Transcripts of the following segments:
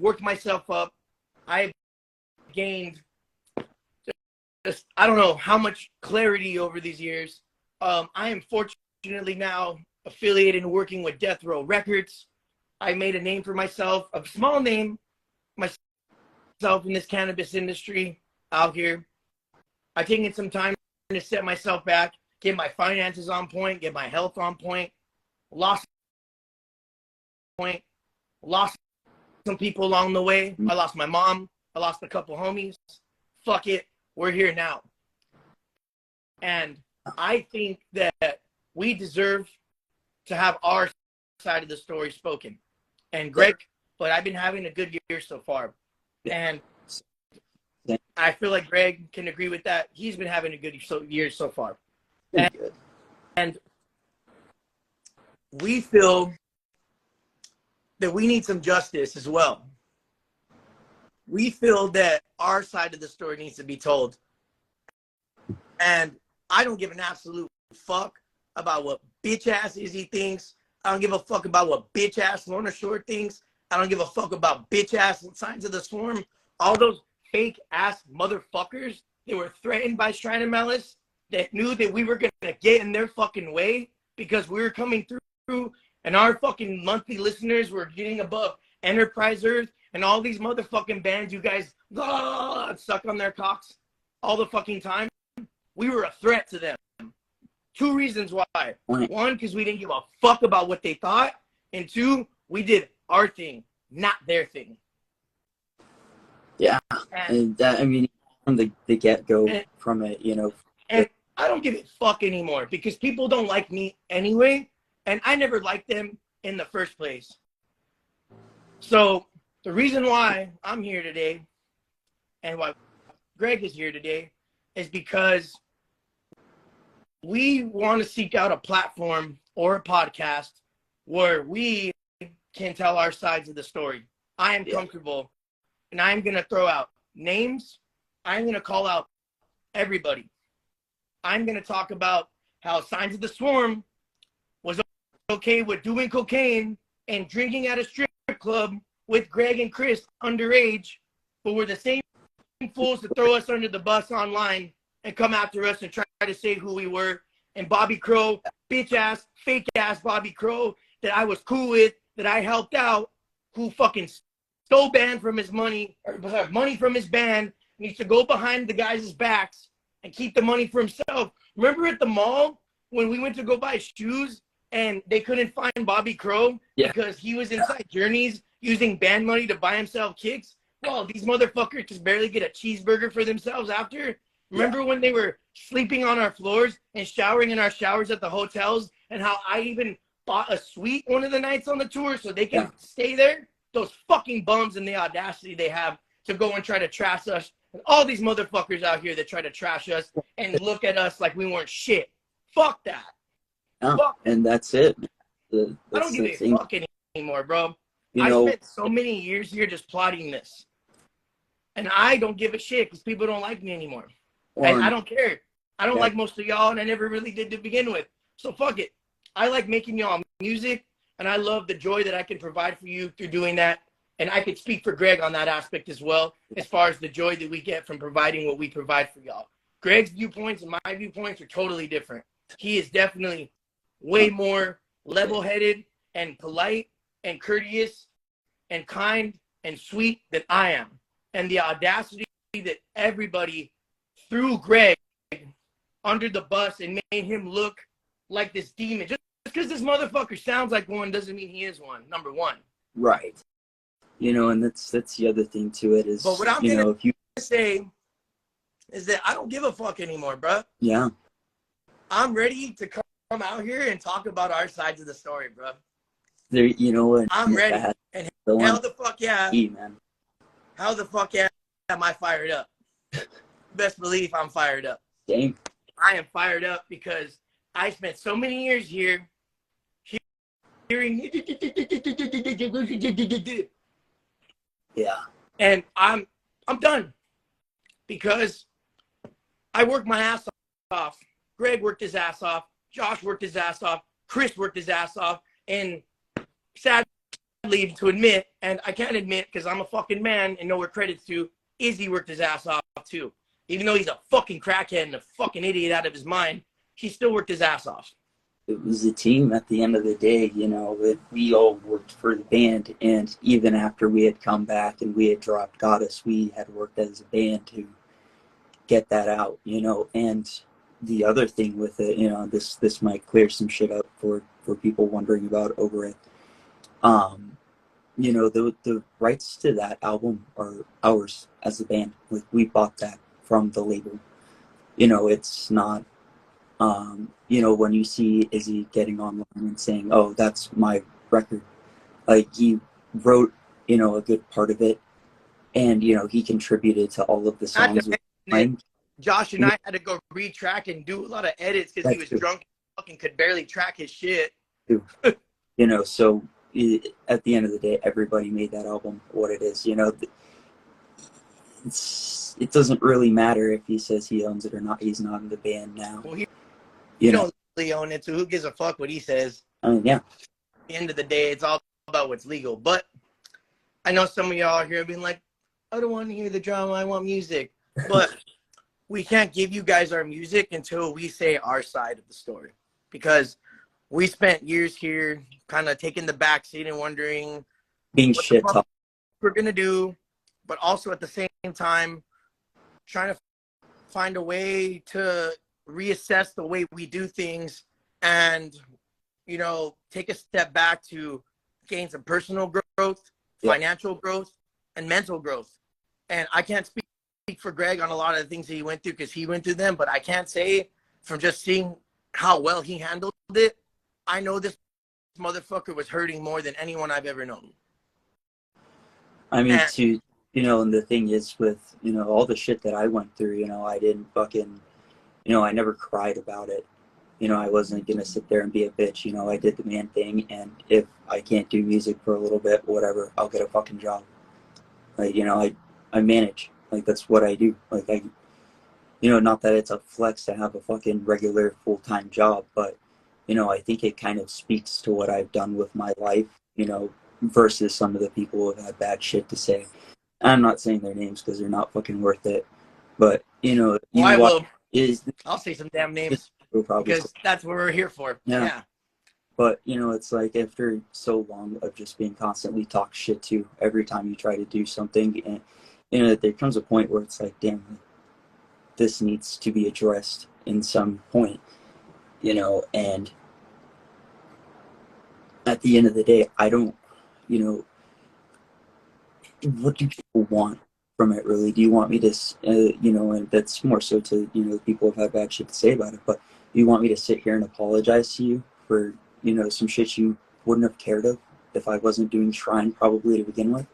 worked myself up. I've gained just, I don't know how much clarity over these years. I am fortunately now affiliated and working with Death Row Records. I made a name for myself, a small name, myself in this cannabis industry out here. I've taken some time to set myself back, get my finances on point, get my health on point, lost some people along the way. I lost my mom. I lost a couple homies. Fuck it. We're here now. And I think that we deserve to have our side of the story spoken. And Greg, but I've been having a good year so far. And I feel like Greg can agree with that. He's been having a good year so far. And we feel that we need some justice as well. We feel that our side of the story needs to be told. And I don't give an absolute fuck about what bitch-ass Izzy thinks. I don't give a fuck about what bitch-ass Lorna Shore thinks. I don't give a fuck about bitch-ass Signs of the Swarm. All those fake-ass motherfuckers that were threatened by Shrine and Malice, that knew that we were going to get in their fucking way because we were coming through and our fucking monthly listeners were getting above Enterprise Earth and all these motherfucking bands you guys suck on their cocks all the fucking time. We were a threat to them. Two reasons why. One, because we didn't give a fuck about what they thought. And two, we did our thing, not their thing. Yeah. And that, I mean, from the get-go from it, you know. And I don't give a fuck anymore because people don't like me anyway. And I never liked them in the first place. So the reason why I'm here today and why Greg is here today is because we want to seek out a platform or a podcast where we can tell our sides of the story. I am comfortable, and I'm going to throw out names. I'm going to call out everybody. I'm going to talk about how Signs of the Swarm was okay with doing cocaine and drinking at a strip club with Greg and Chris underage, but were the same fools to throw us under the bus online and come after us and try to say who we were. And Bobby Crow, bitch-ass, fake-ass Bobby Crow that I was cool with, that I helped out, who fucking stole band from his money, or money from his band, needs to go behind the guys' backs and keep the money for himself. Remember at the mall when we went to go buy shoes and they couldn't find Bobby Crow because he was inside Journeys using band money to buy himself kicks? Well, these motherfuckers just barely get a cheeseburger for themselves after. Remember when they were sleeping on our floors and showering in our showers at the hotels, and how I even bought a suite one of the nights on the tour so they can stay there? Those fucking bums and the audacity they have to go and try to trash us. And all these motherfuckers out here that try to trash us and look at us like we weren't shit. Fuck that. Fuck. And that's it. I don't give a fuck anymore, bro. I spent so many years here just plotting this. And I don't give a shit because people don't like me anymore. I don't care. I don't like most of y'all, and I never really did to begin with. So fuck it. I like making y'all music, and I love the joy that I can provide for you through doing that. And I could speak for Greg on that aspect as well, as far as the joy that we get from providing what we provide for y'all. Greg's viewpoints and my viewpoints are totally different. He is definitely way more level-headed and polite and courteous and kind and sweet than I am. And the audacity that everybody threw Greg under the bus and made him look like this demon. Just because this motherfucker sounds like one doesn't mean he is one, number one. Right. You know, and that's the other thing to it is, but what I'm going to say is that I don't give a fuck anymore, bro. Yeah. I'm ready to come out here and talk about our sides of the story, bro. There, you know what? I'm ready. And hell the fuck yeah. Man. How the fuck yeah am I fired up? Best believe I'm fired up. Same. I am fired up because I spent so many years here hearing and I'm done because I worked my ass off. Greg worked his ass off. Josh worked his ass off. Chris worked his ass off. And sadly sadly to admit, and I can't admit because I'm a fucking man and nowhere credits to, Izzy worked his ass off too. Even though he's a fucking crackhead and a fucking idiot out of his mind, he still worked his ass off. It was a team at the end of the day, you know. We all worked for the band, and even after we had come back and we had dropped Goddess, we had worked as a band to get that out, you know. And the other thing with it, you know, this might clear some shit up for people wondering about Obyrith. You know, the rights to that album are ours as a band. Like, we bought that from the label. You know, it's not, you know, when you see Izzy getting online and saying, oh, that's my record, like, he wrote, you know, a good part of it, and, you know, he contributed to all of the songs. Josh and I had to go retrack and do a lot of edits because he was drunk and fucking could barely track his shit. You know, so at the end of the day, everybody made that album what it is. You know, it doesn't really matter if he says he owns it or not. He's not in the band now. Well, you don't really own it, so who gives a fuck what he says? I mean, yeah. At the end of the day, it's all about what's legal. But I know some of y'all are here being like, I don't want to hear the drama, I want music. But we can't give you guys our music until we say our side of the story. Because we spent years here kind of taking the back seat and wondering being what shit the we're going to do, but also at the same time trying to find a way to reassess the way we do things and, you know, take a step back to gain some personal growth, financial growth, and mental growth. And I can't speak for Greg on a lot of the things that he went through because he went through them, but I can't say from just seeing how well he handled it, I know this motherfucker was hurting more than anyone I've ever known. I mean, you know, and the thing is with, you know, all the shit that I went through, you know, I didn't fucking, you know, I never cried about it. You know, I wasn't going to sit there and be a bitch. You know, I did the man thing, and if I can't do music for a little bit, whatever, I'll get a fucking job. Like, you know, I manage. Like, that's what I do. Like, you know, not that it's a flex to have a fucking regular full-time job, but, you know, I think it kind of speaks to what I've done with my life, you know, versus some of the people who have had bad shit to say. I'm not saying their names because they're not fucking worth it, but, you know, I'll say some damn names because that's what we're here for. Yeah. But, you know, it's like after so long of just being constantly talked shit to every time you try to do something, and, you know, there comes a point where it's like, damn, this needs to be addressed in some point, you know. And at the end of the day, I don't, you know, what do people want from it, really? Do you want me to, you know, and that's more so to, you know, people have had bad shit to say about it, but do you want me to sit here and apologize to you for, you know, some shit you wouldn't have cared of if I wasn't doing Shrine probably to begin with?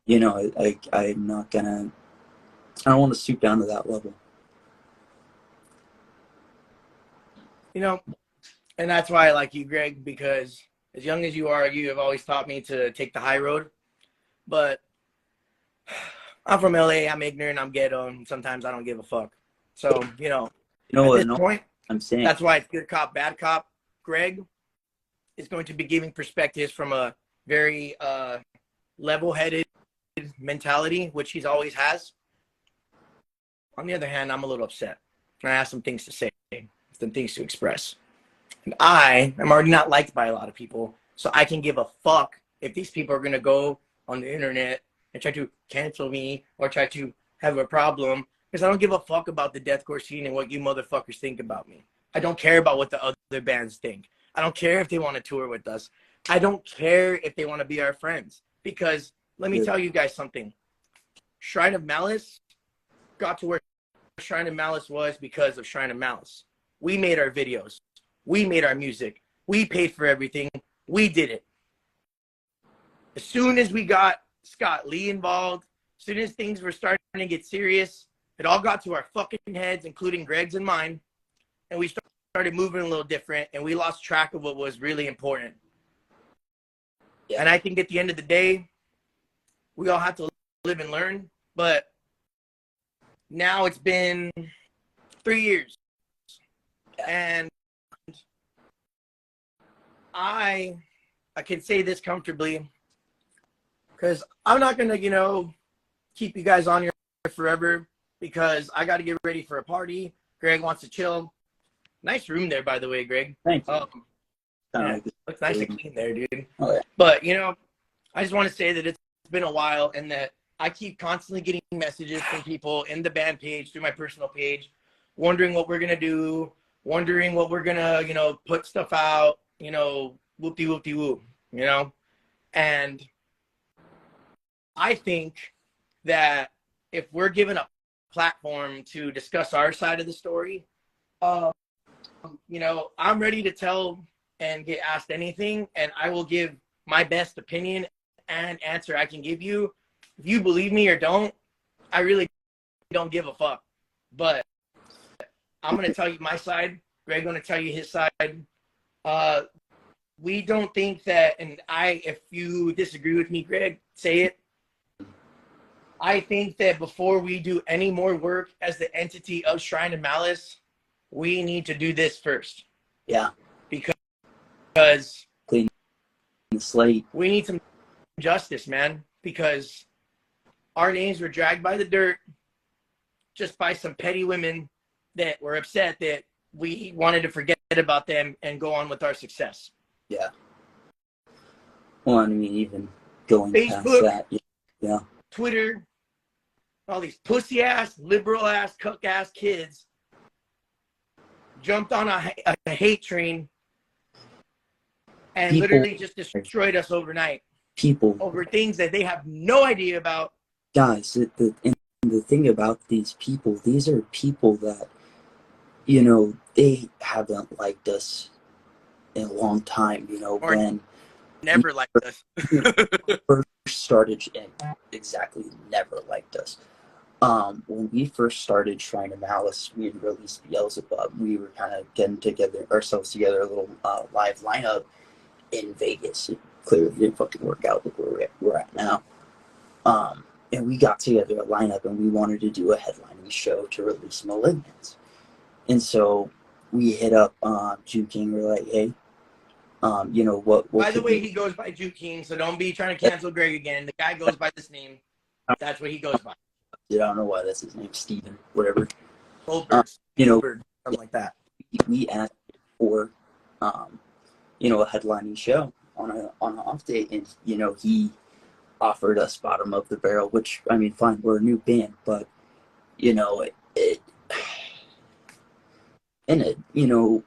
You know, I'm not gonna, I don't want to stoop down to that level. You know, and that's why I like you, Greg, because as young as you are, you have always taught me to take the high road. But I'm from LA, I'm ignorant, I'm ghetto, and sometimes I don't give a fuck. So, you know at this point, I'm saying, that's why it's good cop, bad cop. Greg is going to be giving perspectives from a very level-headed mentality, which he's always has. On the other hand, I'm a little upset. And I have some things to say, some things to express. And I am already not liked by a lot of people, so I can give a fuck if these people are going to go on the internet and try to cancel me or try to have a problem, because I don't give a fuck about the deathcore scene and what you motherfuckers think about me. I don't care about what the other bands think. I don't care if they want to tour with us. I don't care if they want to be our friends, because let me tell you guys something. Shrine of Malice got to where Shrine of Malice was because of Shrine of Malice. We made our videos. We made our music. We paid for everything. We did it. As soon as we got Scott Lee involved, as soon as things were starting to get serious, it all got to our fucking heads, including Greg's and mine, and we started moving a little different, and we lost track of what was really important. And I think at the end of the day, we all have to live and learn, but now it's been 3 years, and I I can say this comfortably because I'm not gonna, you know, keep you guys on here forever because I got to get ready for a party. Greg wants to chill. Nice room there, by the way, Greg. Thank you. Yeah, looks nice and clean there, dude. Oh, yeah. But, you know, I just want to say that it's been a while and that I keep constantly getting messages from people in the band page, through my personal page, wondering what we're going to do, wondering what we're going to, you know, put stuff out, you know, whoop-de-whoop-de-whoop, you know? And I think that if we're given a platform to discuss our side of the story, you know, I'm ready to tell and get asked anything, and I will give my best opinion and answer I can give you. If you believe me or don't, I really don't give a fuck. But I'm going to tell you my side. Greg's going to tell you his side. We don't think that, and if you disagree with me, Greg, say it. I think that before we do any more work as the entity of Shrine of Malice, we need to do this first. Yeah. Because clean the slate. We need some justice, man, because our names were dragged by the dirt just by some petty women that were upset that we wanted to forget about them and go on with our success. Yeah. Well, I mean, even going Facebook, past that. Yeah. Twitter, all these pussy-ass, liberal-ass, cuck-ass kids jumped on a hate train and literally just destroyed us overnight. People. Over things that they have no idea about. Guys, the thing about these people, these are people that, you know, they haven't liked us in a long time, you know, or when never liked us. First started, and exactly never liked us. When we first started Shrine of Malice, we had released Beelzebub. We were kind of getting ourselves together, a little live lineup in Vegas. It clearly didn't fucking work out with where we're at now. And we got together a lineup, and we wanted to do a headlining show to release Malignants. And so we hit up Juke King. We're like, hey, you know what? By the way, he goes by Juke King, so don't be trying to cancel Greg again. The guy goes by this name. That's what he goes by. I don't know why that's his name, Steven, whatever. You know, something like that. We asked for, you know, a headlining show on an off day, and you know, he offered us bottom of the barrel, which, I mean, fine, we're a new band, but you know, you know,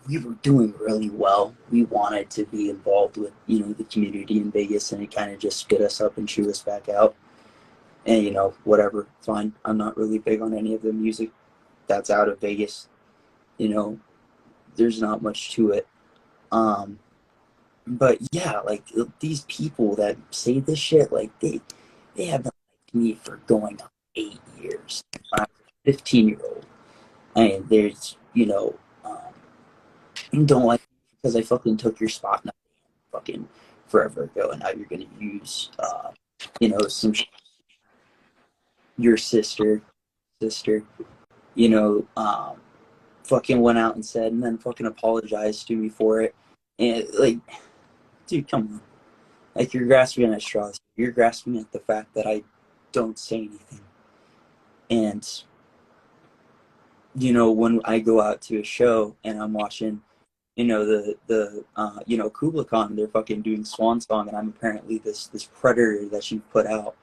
we were doing really well. We wanted to be involved with, you know, the community in Vegas, and it kind of just spit us up and chewed us back out. And, you know, whatever, fine. I'm not really big on any of the music that's out of Vegas. You know, there's not much to it. But yeah, like, these people that say this shit, like, they haven't liked me for going on 8 years. I'm a 15-year-old. I mean, there's, you know, don't like me because I fucking took your spot fucking forever ago, and now you're gonna use, you know, some your sister, you know, fucking went out and said, and then fucking apologized to me for it. And, like, dude, come on. Like, you're grasping at straws. You're grasping at the fact that I don't say anything. And, you know, when I go out to a show and I'm watching, you know, the you know, Kubla Khan, they're fucking doing Swan Song, and I'm apparently this predator that you put out.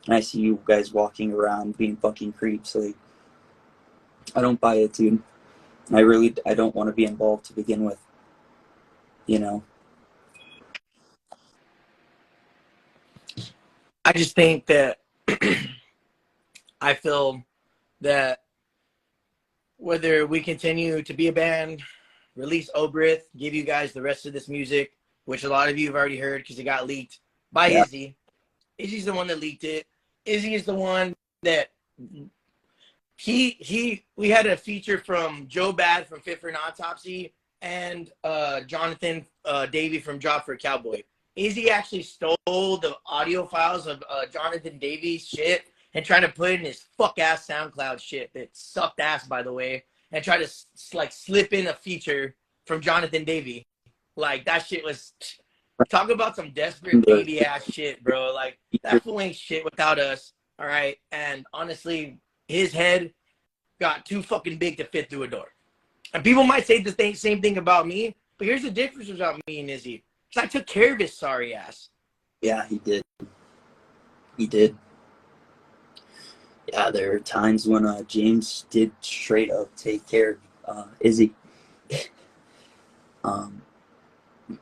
And I see you guys walking around being fucking creeps. Like, I don't buy it, dude. I don't want to be involved to begin with. You know? I just think that I feel that whether we continue to be a band, release Obyrith, give you guys the rest of this music, which a lot of you have already heard because it got leaked by Izzy. Izzy's the one that leaked it. Izzy is the one that we had a feature from Joe Bad from Fit for an Autopsy and Jonathan Davey from Job for a Cowboy. Izzy actually stole the audio files of Jonathan Davy's shit and tried to put it in his fuck-ass SoundCloud shit that sucked ass, by the way, and tried to, like, slip in a feature from Jonathan Davey. Like, that shit was Talk about some desperate baby ass shit, bro. Like that fool ain't shit without us. All right. And honestly, his head got too fucking big to fit through a door. And people might say the same thing about me, but here's the difference about me and Izzy. Because I took care of his sorry ass. Yeah, he did. He did. Yeah, there are times when James did straight up take care of Izzy. And,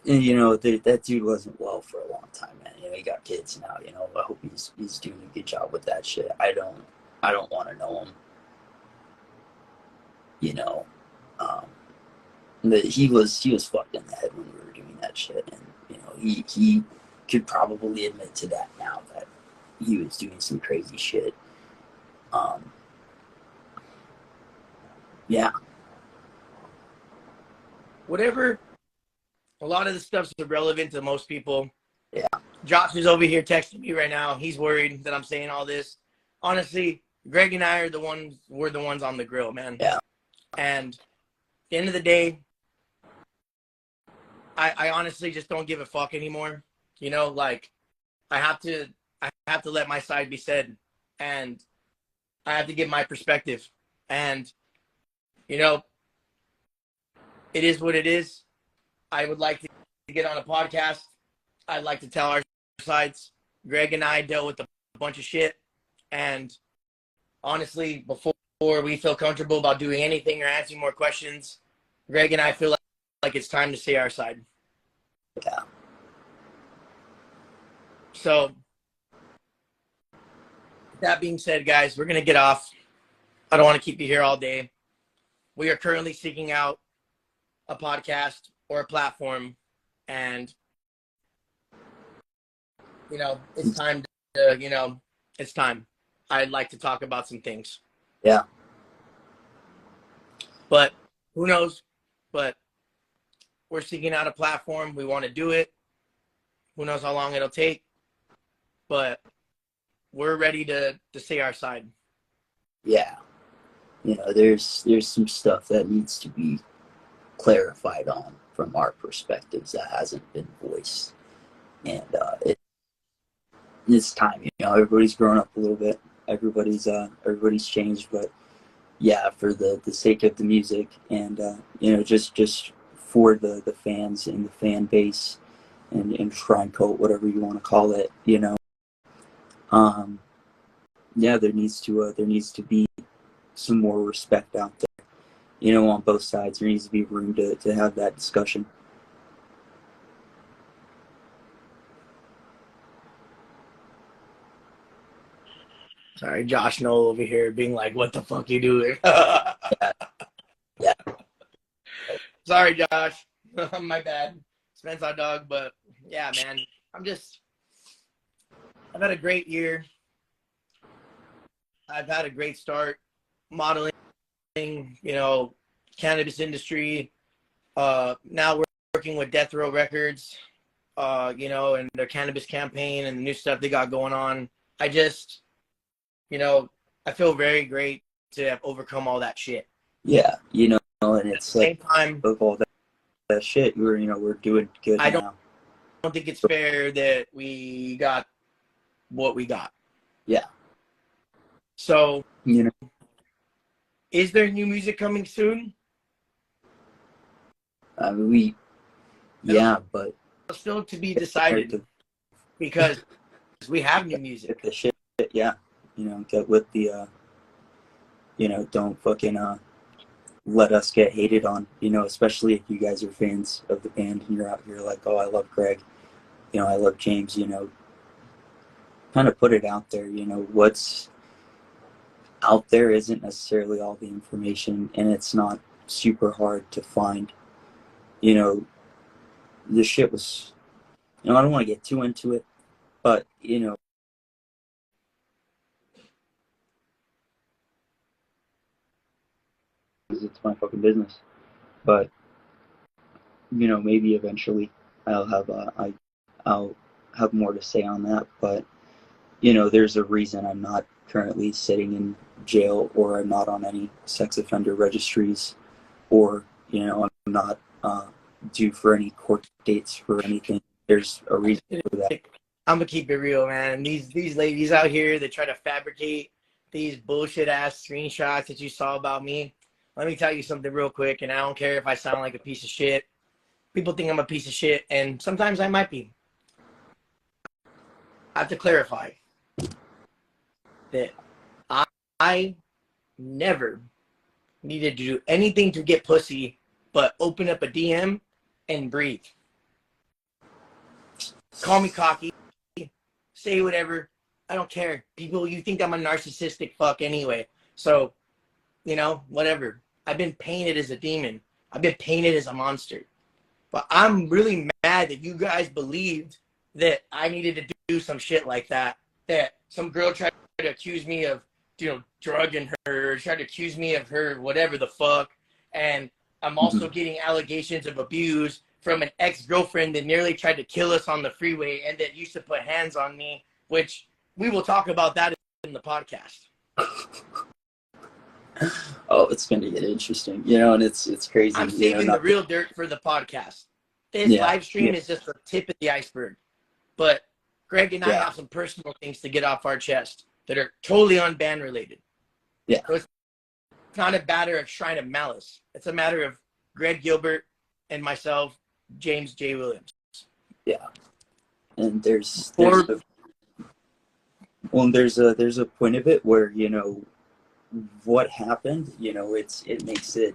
you know, that dude wasn't well for a long time, man. You know, he got kids now. You know, I hope he's doing a good job with that shit. I don't want to know him. You know, but he was fucked in the head when we were doing that shit, and you know, he could probably admit to that now that he was doing some crazy shit. Yeah. Whatever. A lot of the stuff's irrelevant to most people. Yeah. Josh is over here texting me right now. He's worried that I'm saying all this. Honestly, Greg and I we're the ones on the grill, man. Yeah. And at the end of the day, I honestly just don't give a fuck anymore. You know, like I have to let my side be said, and I have to give my perspective. And you know, it is what it is. I would like to get on a podcast. I'd like to tell our sides. Greg and I dealt with a bunch of shit, and honestly, before we feel comfortable about doing anything or answering more questions, Greg and I feel like it's time to say our side. Yeah. So, that being said, guys, we're going to get off. I don't want to keep you here all day. We are currently seeking out a podcast or a platform, and, you know, it's time to, you know, it's time. I'd like to talk about some things. Yeah. But who knows? But we're seeking out a platform. We want to do it. Who knows how long it'll take? But we're ready to say our side. Yeah. You know, there's some stuff that needs to be clarified on from our perspectives that hasn't been voiced. And it's time. You know, everybody's grown up a little bit. Everybody's changed, but yeah, for the sake of the music and you know, just for the fans and the fan base and shrine cult, whatever you want to call it, you know, yeah, there needs to be some more respect out there, you know, on both sides. There needs to be room to have that discussion. Sorry, Josh Noel over here being like, what the fuck you doing? Yeah. Sorry, Josh. My bad. Spence our dog, but yeah, man. I've had a great year. I've had a great start modeling, you know, cannabis industry. Now we're working with Death Row Records, you know, and their cannabis campaign and the new stuff they got going on. You know, I feel very great to have overcome all that shit. Yeah, you know, and it's at the same time, of all that shit, we're doing good now. I don't think it's fair that we got what we got. Yeah. So, you know, is there new music coming soon? But still to be decided because we have new music. The shit, yeah. You know, get with the, you know, don't fucking let us get hated on, you know, especially if you guys are fans of the band and you're out here like, oh, I love Greg, you know, I love James, you know, kind of put it out there, you know, what's out there isn't necessarily all the information, and it's not super hard to find. You know, the shit was, you know, I don't want to get too into it, but, you know, it's my fucking business. But, you know, maybe eventually I'll have more to say on that. But, you know, there's a reason I'm not currently sitting in jail, or I'm not on any sex offender registries, or, you know, I'm not due for any court dates for anything, there's a reason for that. I'm gonna keep it real, man. These ladies out here that try to fabricate these bullshit ass screenshots that you saw about me. Let me tell you something real quick, and I don't care if I sound like a piece of shit. People think I'm a piece of shit, and sometimes I might be. I have to clarify that I never needed to do anything to get pussy but open up a DM and breathe. Call me cocky, say whatever. I don't care. People, you think I'm a narcissistic fuck anyway. So, you know, whatever. I've been painted as a demon. I've been painted as a monster. But I'm really mad that you guys believed that I needed to do some shit like that. That some girl tried to accuse me of, you know, drugging her, tried to accuse me of her, whatever the fuck. And I'm also getting allegations of abuse from an ex-girlfriend that nearly tried to kill us on the freeway and that used to put hands on me, which we will talk about that in the podcast. Oh, it's going to get interesting, you know, and it's crazy. I'm saving the real dirt for the podcast. This live stream is just the tip of the iceberg. But Greg and I have some personal things to get off our chest that are totally unband related. Yeah. So it's not a matter of Shrine of Malice. It's a matter of Greg Gilbert and myself, James J. Williams. Yeah. And there's a point of it where, you know, what happened, you know, it makes it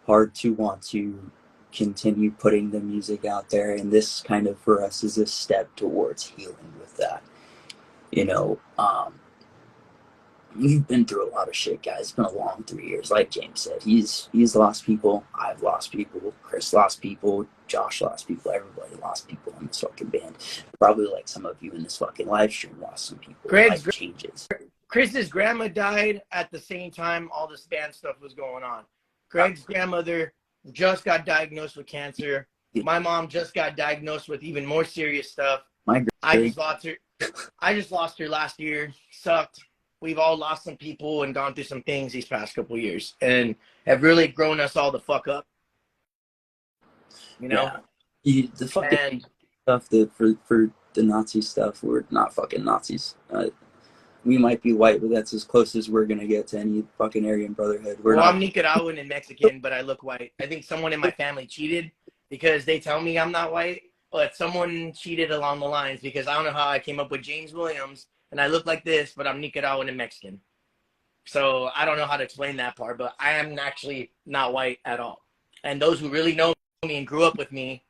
hard to want to continue putting the music out there, and this kind of for us is a step towards healing with that. You know, we've been through a lot of shit, guys. It's been a long 3 years. Like James said, he's lost people. I've lost people. Chris lost people. Josh lost people. Everybody lost people in this fucking band. Probably like some of you in this fucking live stream lost some people. Life changes. Chris's grandma died at the same time all this band stuff was going on. Greg's grandmother just got diagnosed with cancer. My mom just got diagnosed with even more serious stuff. I just lost her last year. Sucked. We've all lost some people and gone through some things these past couple years and have really grown us all the fuck up. You know? Yeah. The fucking stuff that for the Nazi stuff, we're not fucking Nazis. We might be white, but that's as close as we're going to get to any fucking Aryan Brotherhood. I'm Nicaraguan and Mexican, but I look white. I think someone in my family cheated because they tell me I'm not white, but someone cheated along the lines because I don't know how I came up with James Williams, and I look like this, but I'm Nicaraguan and Mexican. So I don't know how to explain that part, but I am actually not white at all. And those who really know me and grew up with me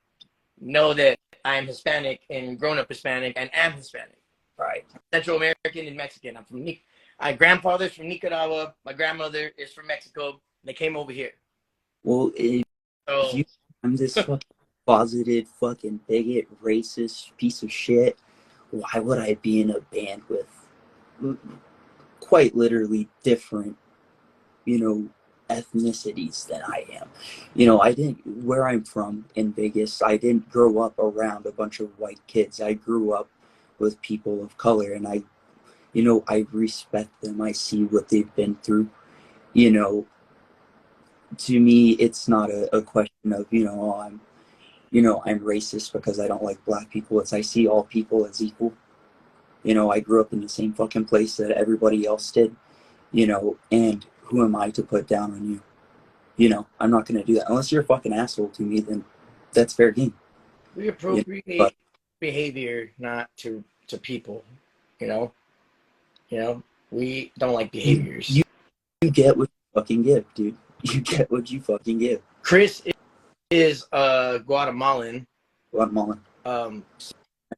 know that I am Hispanic and grown up Hispanic and am Hispanic. Right. Central American and Mexican. I'm from my grandfather's from Nicaragua. My grandmother is from Mexico. They came over here. Well, I'm this fucking closeted fucking bigot, racist piece of shit. Why would I be in a band with quite literally different, you know, ethnicities than I am? You know, where I'm from in Vegas, I didn't grow up around a bunch of white kids. I grew up with people of color, and I respect them. I see what they've been through. You know, to me, it's not a question of, I'm racist because I don't like black people. It's I see all people as equal. You know, I grew up in the same fucking place that everybody else did, and who am I to put down on you? You know, I'm not going to do that. Unless you're a fucking asshole to me, then that's fair game. We appropriate behavior, not to people, you know, we don't like behaviors. You get what you fucking give, dude. You get what you fucking give. Chris is Guatemalan.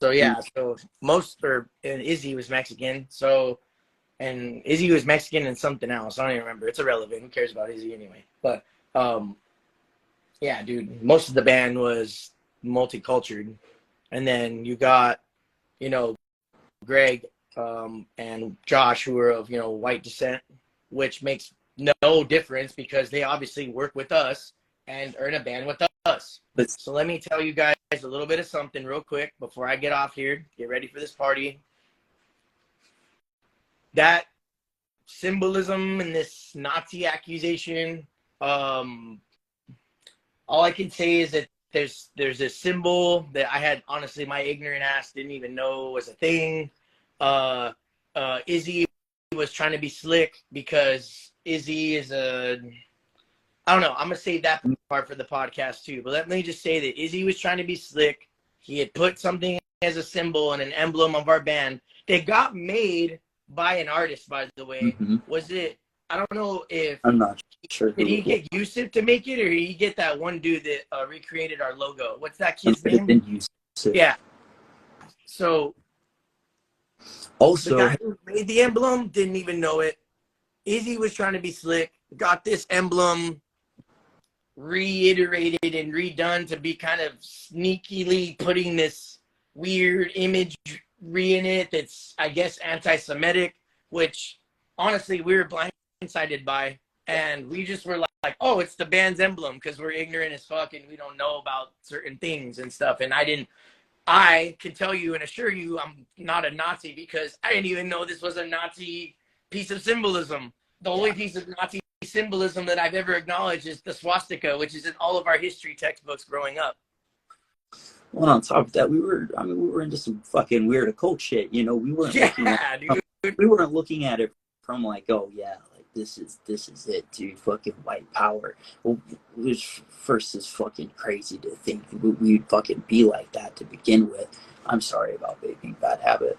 So yeah, and Izzy was Mexican. And Izzy was Mexican and something else. I don't even remember. It's irrelevant. Who cares about Izzy anyway? But yeah, dude, most of the band was multicultural. And then you got, Greg and Josh, who are of, white descent, which makes no difference because they obviously work with us and are in a band with us. So let me tell you guys a little bit of something real quick before I get off here. Get ready for this party. That symbolism and this Nazi accusation, all I can say is that there's this symbol that I had, honestly, my ignorant ass didn't even know was a thing. Izzy was trying to be slick because Izzy is I don't know. I'm going to save that part for the podcast too. But let me just say that Izzy was trying to be slick. He had put something as a symbol and an emblem of our band. They got made by an artist, by the way. Was it, I don't know if, I'm not sure. Did he get Yusuf to make it, or did he get that one dude that recreated our logo? What's that kid's name? Yusuf. Yeah. So also, the guy who made the emblem didn't even know it. Izzy was trying to be slick, got this emblem reiterated and redone to be kind of sneakily putting this weird imagery in it that's, I guess, anti-Semitic, which honestly we were blindsided by, and we just were like, oh, it's the band's emblem, because we're ignorant as fuck and we don't know about certain things and stuff. And I can tell you and assure you I'm not a Nazi, because I didn't even know this was a Nazi piece of symbolism. The only piece of Nazi symbolism that I've ever acknowledged is the swastika, which is in all of our history textbooks growing up. Well, on top of that, we were into some fucking weird occult shit. You know, we weren't looking at it from like, oh yeah, like this is it, dude. Fucking white power. Well, which first is fucking crazy to think we'd fucking be like that to begin with. I'm sorry about vaping, bad habit,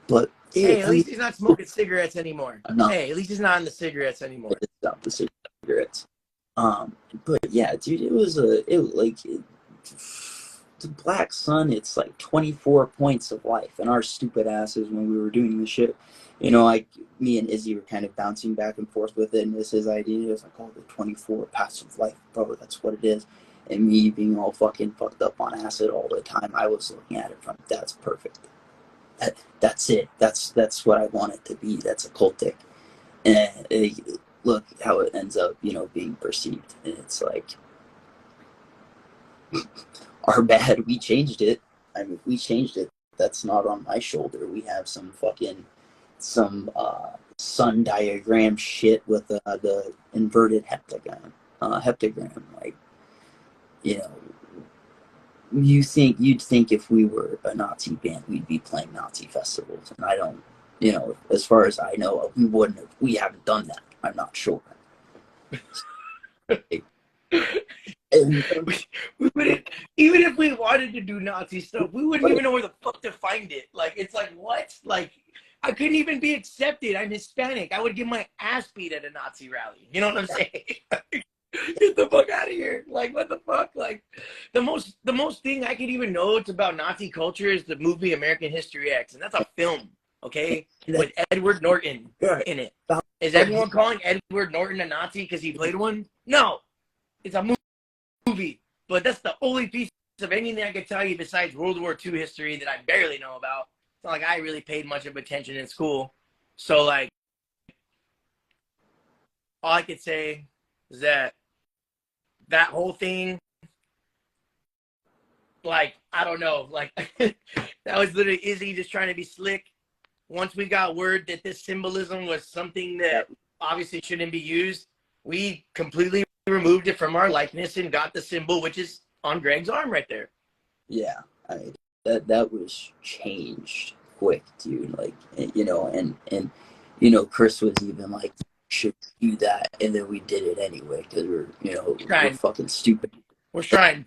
but hey, at least he's not smoking cigarettes anymore. Hey, at least he's not on the cigarettes anymore. Stop the cigarettes. But yeah, dude, the Black Sun, it's like 24 points of life, and our stupid asses when we were doing this shit, you know, like me and Izzy were kind of bouncing back and forth with it, and this his idea. It was like, oh, the 24 paths of life, bro, that's what it is. And me being all fucking fucked up on acid all the time, I was looking at it from, that's perfect. That's it. That's what I want it to be. That's occultic. And look how it ends up, you know, being perceived. And it's like, our bad, we changed it. I mean, we changed it. That's not on my shoulder. We have some sun diagram shit with the inverted heptagram. Like, you know, you'd think if we were a Nazi band, we'd be playing Nazi festivals, and I don't, you know, as far as I know, we haven't done that. I'm not sure. We wouldn't, even if we wanted to do Nazi stuff, we wouldn't even know where the fuck to find it. Like, it's like, what? Like, I couldn't even be accepted. I'm Hispanic. I would get my ass beat at a Nazi rally. You know what I'm saying? Get the fuck out of here. Like, what the fuck? Like, the most thing I could even know it's about Nazi culture is the movie American History X, and that's a film, okay, with Edward Norton in it. Is everyone calling Edward Norton a Nazi because he played one? No, it's a movie. But that's the only piece of anything I could tell you besides World War II history that I barely know about. It's not like I really paid much of attention in school. So, like, all I could say is that whole thing, like, I don't know, like, that was literally Izzy just trying to be slick. Once we got word that this symbolism was something that obviously shouldn't be used, we completely removed it from our likeness and got the symbol, which is on Greg's arm right there. Yeah, I mean, that was changed quick, dude. Like, you know, and you know, Chris was even like, should do that, and then we did it anyway because we're fucking stupid. We're trying.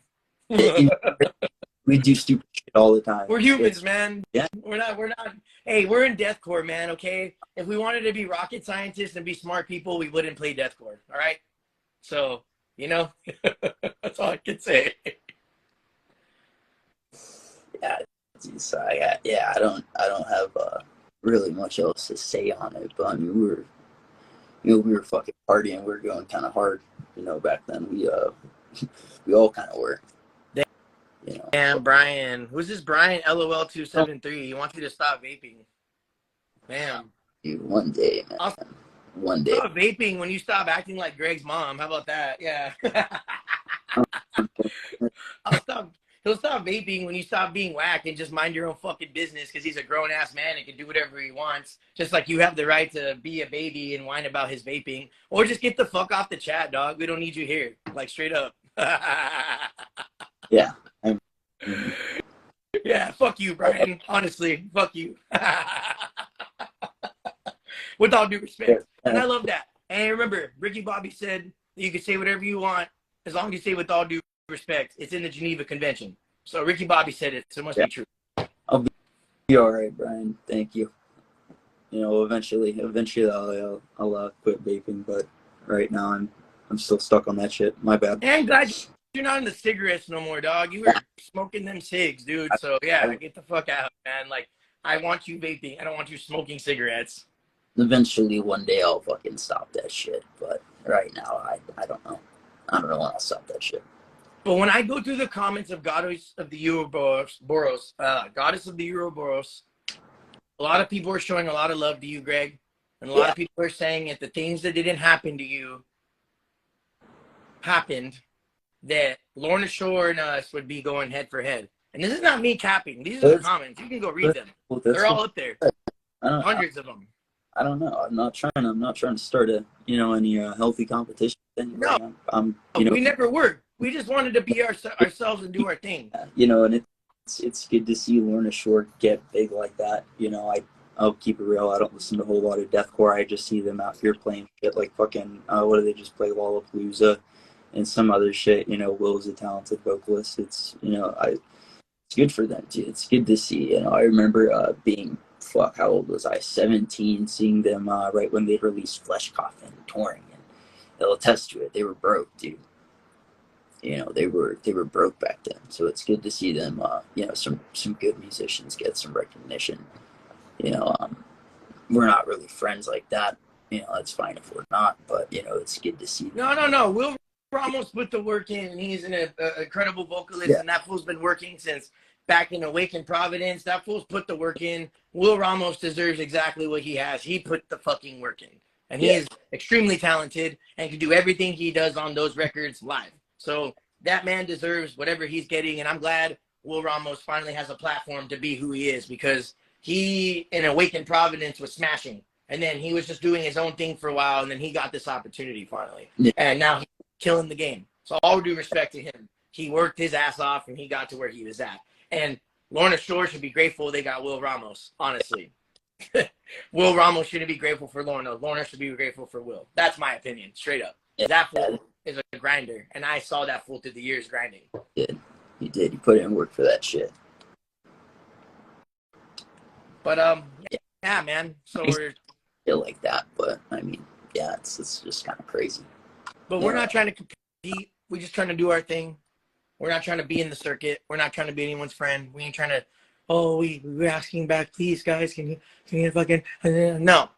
We do stupid shit all the time. We're humans, man. Yeah. We're not. Hey, we're in deathcore, man. Okay. If we wanted to be rocket scientists and be smart people, we wouldn't play deathcore. All right. So, you know, that's all I can say. Yeah. So I don't have really much else to say on it, but I mean, we were fucking partying. We were going kind of hard, you know, back then. We all kind of were. You know. Damn, Brian. Who's this Brian? LOL273. He wants you to stop vaping. Damn. Dude, one day, man. One day. Stop vaping when you stop acting like Greg's mom. How about that? Yeah. He'll stop vaping when you stop being whack and just mind your own fucking business because he's a grown-ass man and can do whatever he wants. Just like you have the right to be a baby and whine about his vaping. Or just get the fuck off the chat, dog. We don't need you here. Like, straight up. Yeah. Yeah, fuck you, Brian. Honestly, fuck you. With all due respect. And I love that. And remember, Ricky Bobby said that you can say whatever you want as long as you say with all due respect. It's in the Geneva Convention. So Ricky Bobby said it, so it must be true. I'll be all right, Brian. Thank you. You know, eventually I'll quit vaping, but right now I'm still stuck on that shit. My bad. And glad you're not in the cigarettes no more, dog. You were smoking them cigs, dude. So yeah, get the fuck out, man. Like, I want you vaping. I don't want you smoking cigarettes. Eventually, one day I'll fucking stop that shit. But right now, I don't know. I don't know when I'll stop that shit. But when I go through the comments of Goddess of the Ouroboros, Goddess of the Ouroboros, a lot of people are showing a lot of love to you, Greg. And a lot of people are saying that the things that didn't happen to you happened, that Lorna Shore and us would be going head for head. And this is not me capping. These are the comments. You can go read them. They're all up there. Hundreds of them. I don't know. I'm not trying to start any healthy competition. No, we never were. We just wanted to be ourselves and do our thing. You know, and it's good to see Lorna Shore get big like that. You know, I'll keep it real. I don't listen to a whole lot of deathcore. I just see them out here playing shit like fucking what do they just play, Lollapalooza and some other shit. You know, Will's a talented vocalist. It's it's good for them too. It's good to see. You know, I remember being how old was I? 17, seeing them right when they released Flesh Coffin touring, and they'll attest to it. They were broke, dude. You know, they were broke back then. So it's good to see them. Some good musicians get some recognition. You know, we're not really friends like that. You know, it's fine if we're not, but you know, it's good to see them. No. Will Ramos put the work in, and he's an incredible vocalist, and that fool's been working since back in Awaken Providence. That fool's put the work in. Will Ramos deserves exactly what he has. He put the fucking work in. And he is extremely talented and can do everything he does on those records live. So that man deserves whatever he's getting. And I'm glad Will Ramos finally has a platform to be who he is, because he, in Awaken Providence, was smashing. And then he was just doing his own thing for a while. And then he got this opportunity finally. Yeah. And now he's killing the game. So all due respect to him. He worked his ass off and he got to where he was at. And Lorna Shore should be grateful they got Will Ramos, honestly. Will Ramos shouldn't be grateful for Lorna. Lorna should be grateful for Will. That's my opinion, straight up. That fool is a grinder, and I saw that fool through the years grinding. He did. He put in work for that shit. But yeah, man. So we're still like that, but I mean, yeah, it's just kind of crazy. But we're not trying to compete. We're just trying to do our thing. We're not trying to be in the circuit. We're not trying to be anyone's friend. We ain't trying to, we're asking back, please, guys, can you fucking, no.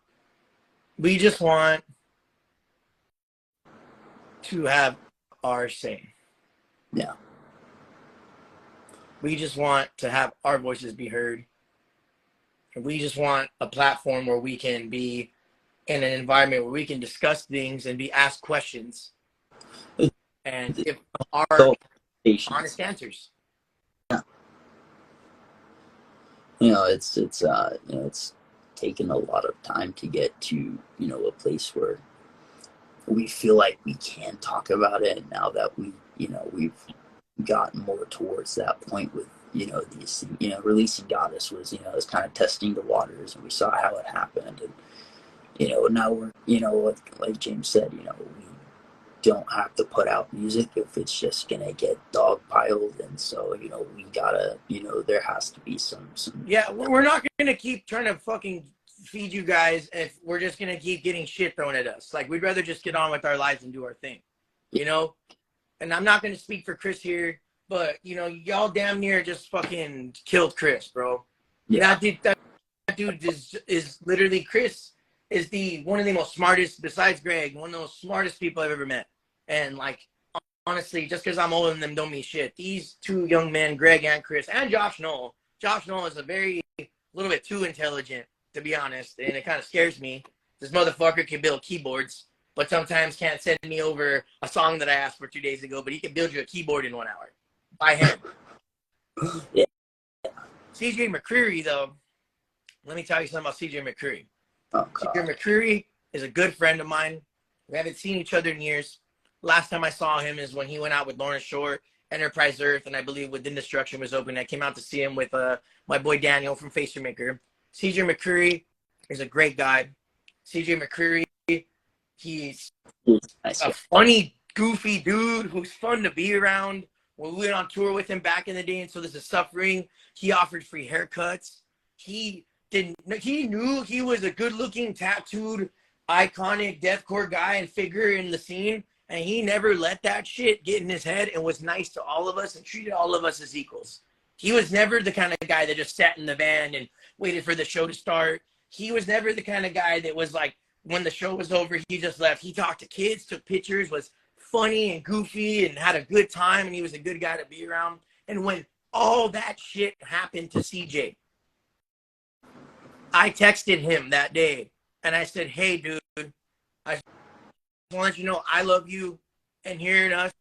We just want to have our say. Yeah. We just want to have our voices be heard. And we just want a platform where we can be in an environment where we can discuss things and be asked questions and give our honest answers. Yeah. You know, it's taken a lot of time to get to, a place where we feel like we can talk about it. And now that we've gotten more towards that point with, these, releasing Goddess was, was kind of testing the waters, and we saw how it happened. And, now we're, like James said, we don't have to put out music if it's just gonna get dogpiled. And so, we gotta, there has to be some. Yeah, we're not gonna keep trying to fucking feed you guys if we're just gonna keep getting shit thrown at us. Like, we'd rather just get on with our lives and do our thing, And I'm not gonna speak for Chris here, but y'all damn near just fucking killed Chris, bro. Yeah, that dude is literally, Chris is one of the most smartest, besides Greg, one of the most smartest people I've ever met. And like, honestly, just because I'm older than them don't mean shit. These two young men, Greg and Chris, and Josh Knoll. Josh Knoll is a little bit too intelligent, to be honest, and it kind of scares me. This motherfucker can build keyboards, but sometimes can't send me over a song that I asked for 2 days ago, but he can build you a keyboard in 1 hour by hand. Yeah. CJ McCreery, though, let me tell you something about CJ McCreery. Oh, God. CJ McCreery is a good friend of mine. We haven't seen each other in years. Last time I saw him is when he went out with Lorna Shore Enterprise Earth, and I believe Within Destruction was open. I came out to see him with my boy Daniel from Facer Maker. CJ McCreery is a great guy. CJ McCreery, he's a funny, goofy dude who's fun to be around. When we went on tour with him back in the day, and so this is Suffering, he offered free haircuts. He knew he was a good-looking, tattooed, iconic deathcore guy and figure in the scene, and he never let that shit get in his head and was nice to all of us and treated all of us as equals. He was never the kind of guy that just sat in the van and waited for the show to start. He was never the kind of guy that was like, when the show was over, he just left. He talked to kids, took pictures, was funny and goofy and had a good time, and he was a good guy to be around. And when all that shit happened to CJ, I texted him that day and I said, hey dude, I just want to let you know I love you, and here at us,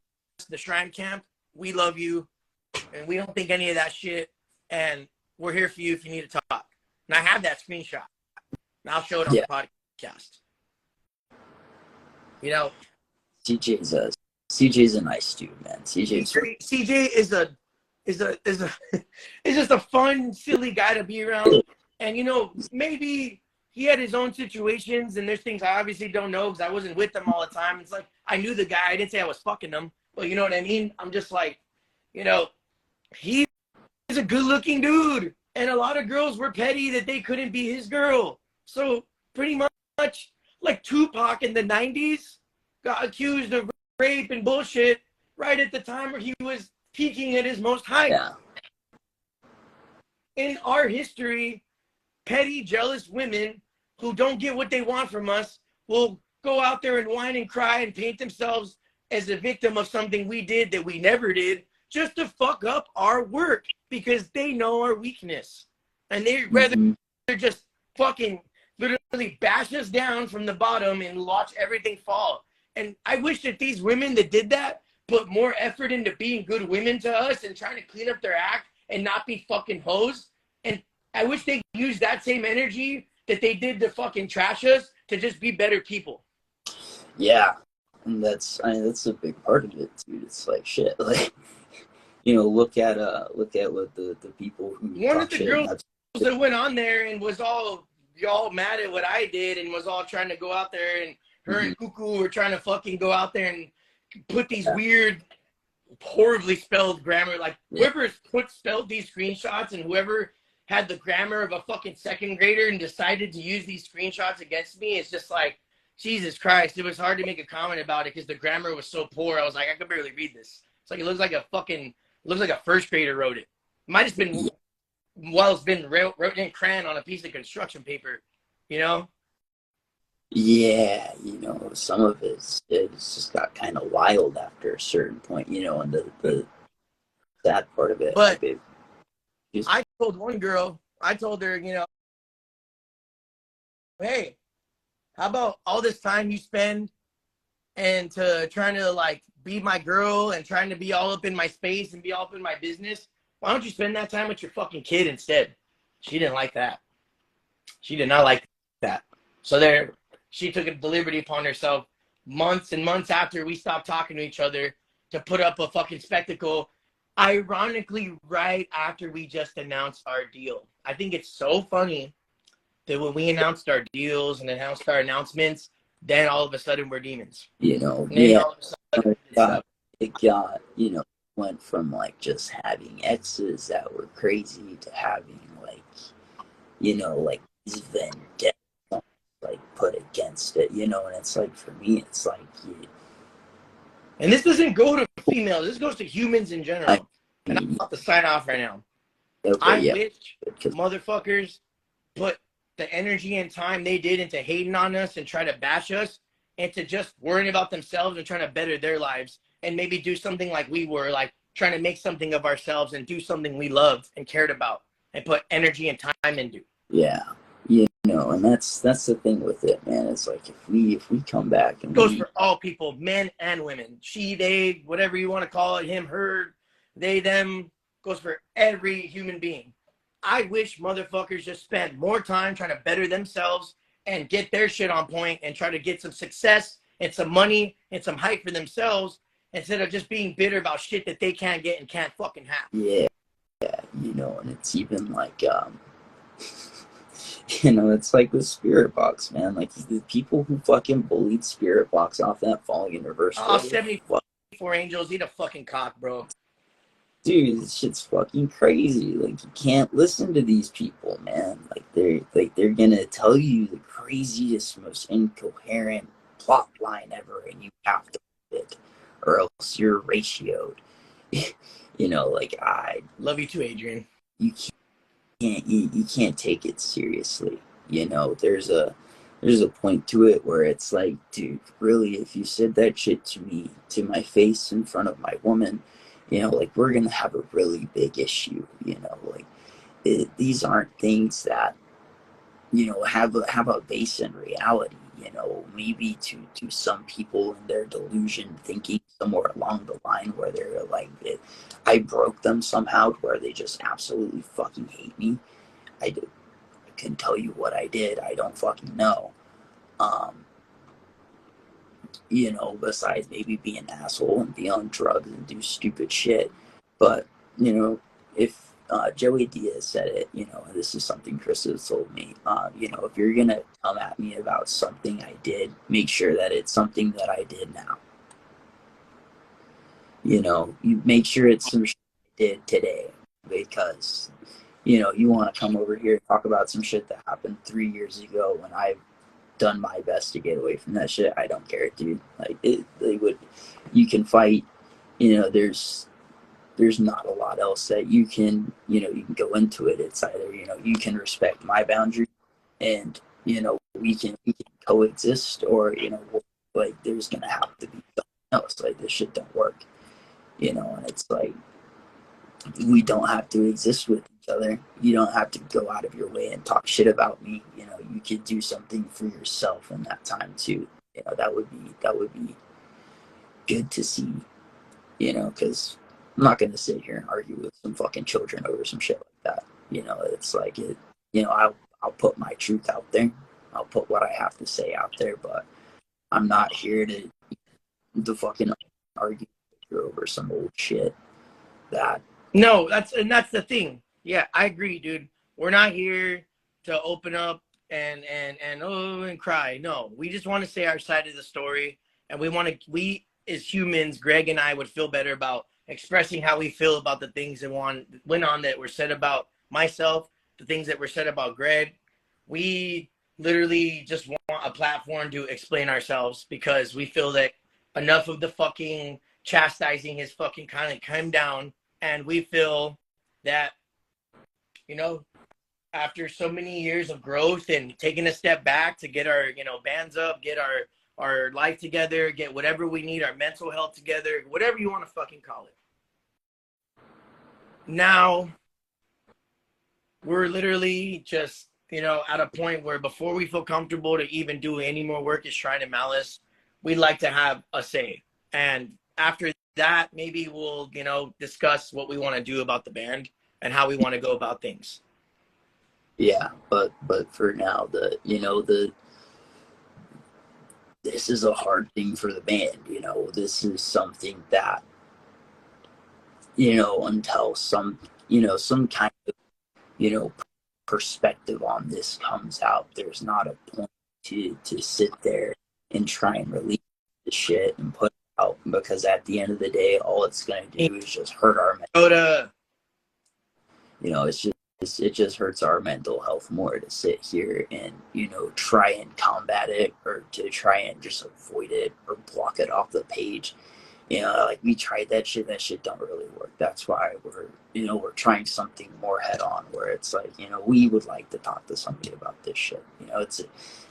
the Shrine Camp, we love you and we don't think any of that shit, and we're here for you if you need to talk. And I have that screenshot and I'll show it on the podcast. You know, CJ's a nice dude, man. CJ is just a fun, silly guy to be around. And you know, maybe he had his own situations, and there's things I obviously don't know because I wasn't with them all the time. It's like I knew the guy. I didn't say I was fucking him, but you know what I mean? I'm just like, you know, he's a good-looking dude, and a lot of girls were petty that they couldn't be his girl. So pretty much like Tupac in the 90s got accused of rape and bullshit right at the time where he was peaking at his most height. Yeah. In our history, petty, jealous women who don't get what they want from us will go out there and whine and cry and paint themselves as a victim of something we did that we never did, just to fuck up our work because they know our weakness. And they'd rather just fucking literally bash us down from the bottom and watch everything fall. And I wish that these women that did that put more effort into being good women to us and trying to clean up their act and not be fucking hoes. And I wish they used that same energy that they did to fucking trash us to just be better people. Yeah, and that's a big part of it, dude. It's like shit, like, you know, look at what the people who one of the girls that went on there and was all mad at what I did and was all trying to go out there, and her and Cuckoo were trying to fucking go out there and put these weird, horribly spelled grammar, like whoever spelled these screenshots and whoever had the grammar of a fucking second grader and decided to use these screenshots against me, it's just like, Jesus Christ. It was hard to make a comment about it because the grammar was so poor. I was like, I could barely read this. It's like, it looks like a first grader wrote it. It might have been, well, it's been wrote in crayon on a piece of construction paper, you know? Yeah, you know, some of it's just got kind of wild after a certain point, you know, and the sad part of it. But I told one girl, I told her, you know, hey, how about all this time you spend and trying to like be my girl and trying to be all up in my space and be all up in my business? Why don't you spend that time with your fucking kid instead? She didn't like that. She did not like that. So there, she took the liberty upon herself months and months after we stopped talking to each other to put up a fucking spectacle. Ironically, right after we just announced our deal. I think it's so funny that when we announced our deals and announced our announcements, then all of a sudden we're demons. You know, it got, you know, went from like just having exes that were crazy to having like, you know, like these vendettas like put against it, you know, and it's like, for me, it's like, and this doesn't go to females, this goes to humans in general. And I'm about to sign off right now. Okay, I wish motherfuckers put the energy and time they did into hating on us and try to bash us and to just worrying about themselves and trying to better their lives and maybe do something like we were, like trying to make something of ourselves and do something we loved and cared about and put energy and time into. Yeah. You know, and that's the thing with it, man. It's like if we come back and it goes for all people, men and women, she, they, whatever you want to call it, him, her, they, them, goes for every human being. I wish motherfuckers just spent more time trying to better themselves and get their shit on point and try to get some success and some money and some hype for themselves instead of just being bitter about shit that they can't get and can't fucking have. Yeah, you know, and it's even like, you know, it's like with Spirit Box, man. Like, the people who fucking bullied Spirit Box off that Falling Universe. Oh, 74 Angels, eat a fucking cock, bro. Dude, this shit's fucking crazy. Like, you can't listen to these people, man. They're gonna tell you the craziest, most incoherent plot line ever, and you have to read it, or else you're ratioed. You know, like, I love you too, Adrian. You can't take it seriously. You know, there's a point to it where it's like, dude, really, if you said that shit to me, to my face, in front of my woman, you know, like, we're gonna have a really big issue. You know, like, these aren't things that, you know, have a base in reality. You know, maybe to some people in their delusion, thinking somewhere along the line where they're like, I broke them somehow, where they just absolutely fucking hate me. I can tell you what I did. I don't fucking know. You know, besides maybe be an asshole and be on drugs and do stupid shit. But, you know, if Joey Diaz said it, you know, this is something Chris has told me, you know, if you're going to come at me about something I did, make sure that it's something that I did now. You know, you make sure it's some shit I did today, because, you know, you want to come over here and talk about some shit that happened 3 years ago when I've done my best to get away from that shit. I don't care, dude. Like, you can fight, you know, there's not a lot else that you can, you know, you can go into it. It's either, you know, you can respect my boundaries and, you know, we can coexist, or, you know, like, there's gonna have to be something else. Like, this shit don't work, you know. And it's like, we don't have to exist with each other. You don't have to go out of your way and talk shit about me. You know, you could do something for yourself in that time too. You know, that would be good to see. You know, because I'm not gonna sit here and argue with some fucking children over some shit like that. You know, it's like, it. You know, I'll put my truth out there. I'll put what I have to say out there, but I'm not here to fucking argue over some old shit that. No, that's the thing. Yeah, I agree, dude. We're not here to open up and cry. No, we just want to say our side of the story, and we as humans, Greg and I would feel better about expressing how we feel about the things that went on, that were said about myself, the things that were said about Greg. We literally just want a platform to explain ourselves, because we feel that enough of the fucking chastising has fucking kind of come down. And we feel that, you know, after so many years of growth and taking a step back to get our, you know, bands up, get our life together, get whatever we need, our mental health together, whatever you want to fucking call it. Now, we're literally just, you know, at a point where, before we feel comfortable to even do any more work as Shrine and Malice, we'd like to have a say. And after that, maybe we'll, you know, discuss what we want to do about the band and how we want to go about things. Yeah, but for now, this is a hard thing for the band. You know, this is something that, you know, until some kind of, you know, perspective on this comes out, there's not a point to sit there and try and release the shit and put it out, because at the end of the day, all it's going to do is just hurt our mental. You know, it just hurts our mental health more to sit here and, you know, try and combat it, or to try and just avoid it or block it off the page. You know, like, we tried that shit don't really work. That's why we're trying something more head on, where it's like, you know, we would like to talk to somebody about this shit. You know,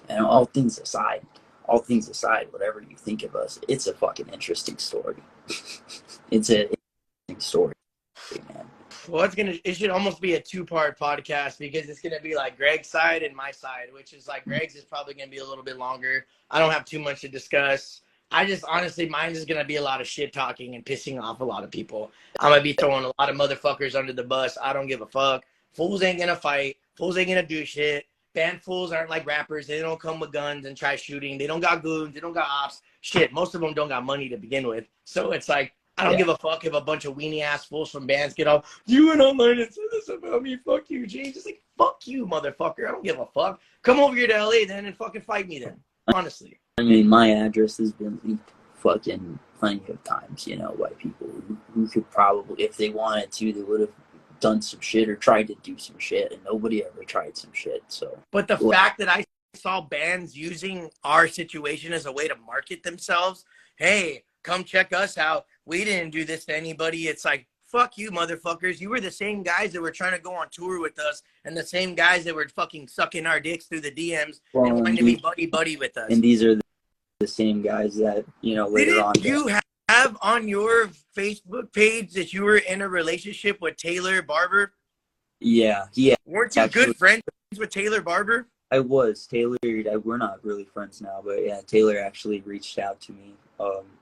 and all things aside, whatever you think of us, it's a fucking interesting story. It's an interesting story, man. Well, it should almost be a 2-part podcast, because it's gonna be like Greg's side and my side, which is like, Greg's is probably gonna be a little bit longer. I don't have too much to discuss. I just, honestly, mine is gonna be a lot of shit talking and pissing off a lot of people. I'm gonna be throwing a lot of motherfuckers under the bus. I don't give a fuck. Fools ain't gonna fight. Fools ain't gonna do shit. band fools aren't like rappers. They don't come with guns and try shooting. They don't got goons. They don't got ops. Shit, most of them don't got money to begin with. So it's like, I don't give a fuck if a bunch of weenie ass fools from bands get off. You went online and said this about me. Fuck you, James. It's like, fuck you, motherfucker. I don't give a fuck. Come over here to LA then and fucking fight me then. Honestly. I mean, my address has been leaked fucking plenty of times, you know, by people who could probably, if they wanted to, they would have done some shit or tried to do some shit, and nobody ever tried some shit. So, but the fact that I saw bands using our situation as a way to market themselves, hey, come check us out. We didn't do this to anybody. It's like, fuck you, motherfuckers. You were the same guys that were trying to go on tour with us and the same guys that were fucking sucking our dicks through the DMs and wanting to be buddy with us. And these are the same guys that, you know, later on. Didn't you have on your Facebook page that you were in a relationship with Taylor Barber? Yeah. Weren't you good friends with Taylor Barber? I was. Taylor, we're not really friends now, but yeah, Taylor actually reached out to me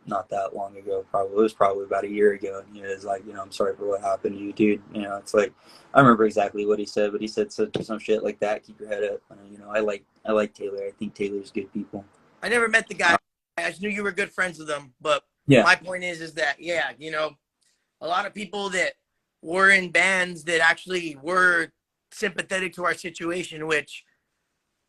not that long ago. It was probably about a year ago, and he was like, you know, I'm sorry for what happened to you, dude. You know, it's like, I remember exactly what he said, but he said some shit like that. Keep your head up. You know, I like Taylor. I think Taylor's good people. I never met the guy. I just knew you were good friends with him, but yeah. My point is that, yeah, you know, a lot of people that were in bands that actually were sympathetic to our situation, which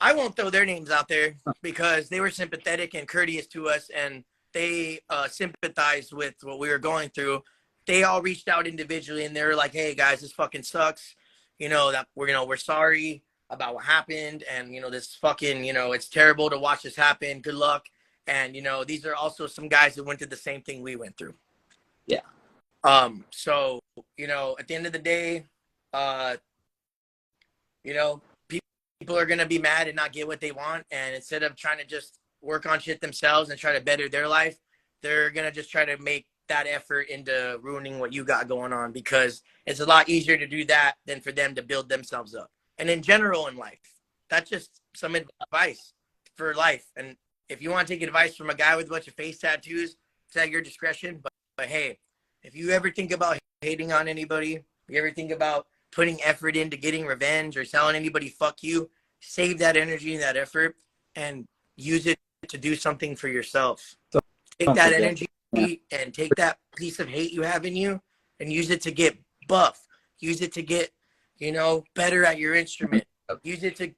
I won't throw their names out there because they were sympathetic and courteous to us, and they sympathized with what we were going through. They all reached out individually, and they were like, hey, guys, this fucking sucks. You know, that we're sorry about what happened, and, you know, this fucking, you know, it's terrible to watch this happen. Good luck. And, you know, these are also some guys that went through the same thing we went through. Yeah. So, you know, at the end of the day, you know, people are going to be mad and not get what they want. And instead of trying to just work on shit themselves and try to better their life, they're going to just try to make that effort into ruining what you got going on, because it's a lot easier to do that than for them to build themselves up. And in general in life, that's just some advice for life. And if you want to take advice from a guy with a bunch of face tattoos, it's at your discretion. But hey, if you ever think about hating on anybody, if you ever think about putting effort into getting revenge or telling anybody fuck you, save that energy and that effort and use it to do something for yourself. Take that energy and take that piece of hate you have in you and use it to get buff. Use it to get, you know, better at your instrument. Use it to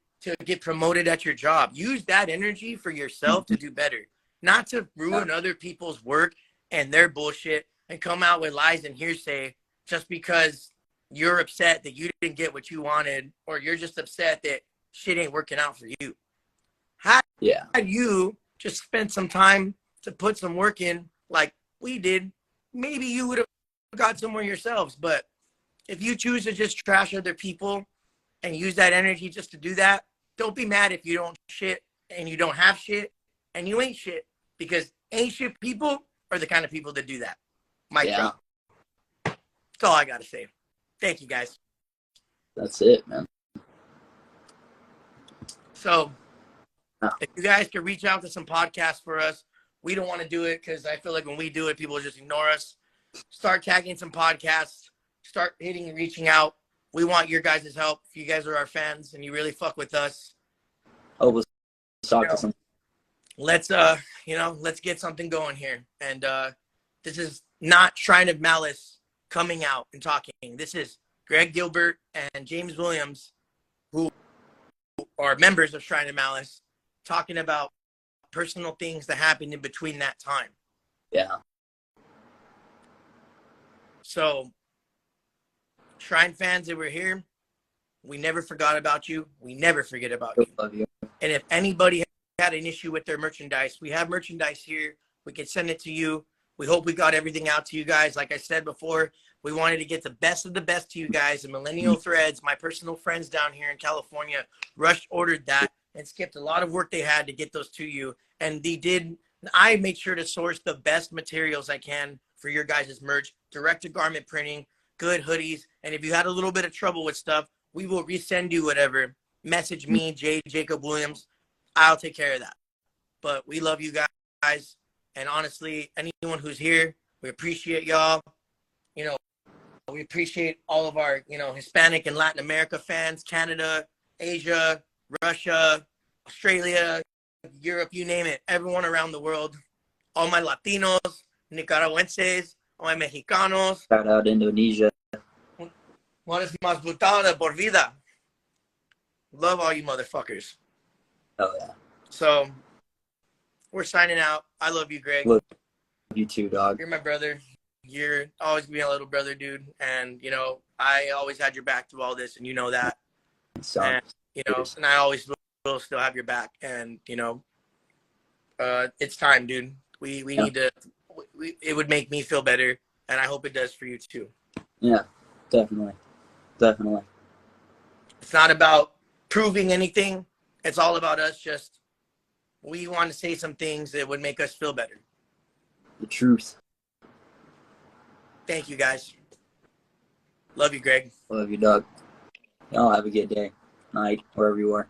get promoted at your job. Use that energy for yourself to do better, not to ruin other people's work and their bullshit and come out with lies and hearsay just because you're upset that you didn't get what you wanted, or you're just upset that shit ain't working out for you. Had you just spent some time to put some work in like we did, maybe you would have got somewhere yourselves. But if you choose to just trash other people and use that energy just to do that, don't be mad if you don't shit and you don't have shit and you ain't shit, because ain't shit people are the kind of people that do that. Drop. That's all I got to say. Thank you, guys. That's it, man. So if you guys could reach out to some podcasts for us, we don't want to do it because I feel like when we do it, people just ignore us. Start tagging some podcasts. Start hitting and reaching out. We want your guys' help. If you guys are our fans and you really fuck with us, let's talk to some. Let's get something going here. And this is not Shrine of Malice coming out and talking. This is Greg Gilbert and James Williams, who are members of Shrine of Malice, talking about personal things that happened in between that time. Yeah. So, Shrine fans that were here, we never forgot about you. We never forget about you. Love you. And if anybody had an issue with their merchandise, we have merchandise here. We can send it to you. We hope we got everything out to you guys. Like I said before, we wanted to get the best of the best to you guys. And Millennial Threads, my personal friends down here in California, ordered that and skipped a lot of work they had to get those to you. And they did. I made sure to source the best materials I can for your guys' merch, direct to garment printing, good hoodies. And if you had a little bit of trouble with stuff, we will resend you whatever. Message me, Jacob Williams. I'll take care of that. But we love you guys. And honestly, anyone who's here, we appreciate y'all. You know, we appreciate all of our, you know, Hispanic and Latin America fans, Canada, Asia, Russia, Australia, Europe, you name it, everyone around the world, all my Latinos, Nicaragüenses, all my Mexicanos. Shout out Indonesia. One is más brutal de por vida. Love all you motherfuckers. Oh yeah. So we're signing out. I love you, Greg. Love you too, dog. You're my brother. You're always being a little brother, dude. And you know, I always had your back through all this, and you know that. And you know, and I always will still have your back. And you know, it's time, dude. We need to. It would make me feel better, and I hope it does for you too. Yeah, definitely. It's not about proving anything. It's all about us. Just we want to say some things that would make us feel better. The truth. Thank you, guys. Love you, Greg. Love you, Doug. Y'all have a good day, night, wherever you are.